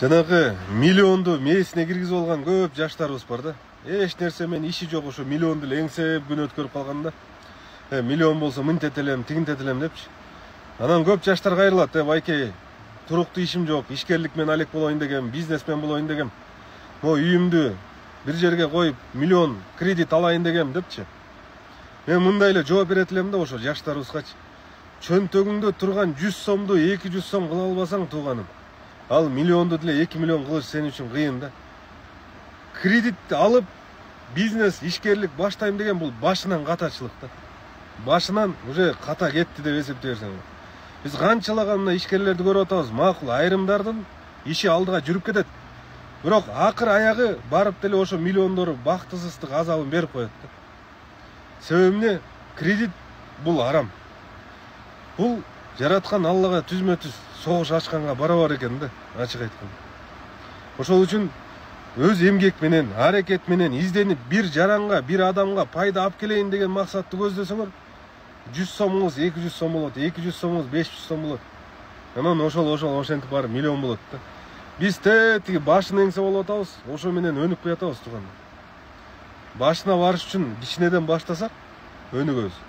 Жанагы миллионду мээсине киргизип алган көп жаштарыбыз бар да. Эч нерсе менен иши жок, ошо миллионду эле эңсеп күн өткөрүп калганда. Миллион болсо мынтет элем, тигинтет элем депчи. Анан көп жаштар кайрылат, байке, туруктуу ишим жок, ишкерлик менен алек болоюн дегем, бизнесмен болоюн дегем. Могу үйүмдү бир жерге коюп, миллион кредит алайын дегем депчи. Мен мындай эле жооп берет элем да ошо жаштарыбызгачы. Чөнтөгүңдө турган 100 сомду 200 сом кыла албасаң тууганым, ал миллионду деле 2 миллион кылыш сен үчүн кыйын да. Кредит алып бизнес, ишкерлик баштайм деген бул башынан катачылык да. Башынан уже ката кетти деп эсептей берсең. Биз канчалаган мына ишкерлерди көрүп атабыз, макул айрымдардын иши алдыга жүрүп кетет. Бирок акыр аягы барып деле ошо миллиондору бактысыздык азабын берип коет да. Себеби эмне? Кредит бул арам. Бул жараткан Аллага түзмө-түз согуш ачканга барабар экен да, ачык айтканда. Ошол үчүн өз эмгек менен, аракет менен изденип бир жаранга, бир адамга пайда алып келейин деген максатты көздөсөңөр, 100 сомуңуз 200 сом болот, 200 сомуңуз 500 сом болот. Анан ошол ошентип барып миллион болот да. Биз тиги башын эңсе болуп атабыз, ошо менен өнүкпөй атабыз тууган. Башына барыш үчүн кичинеден баштасак, өнүгөбүз.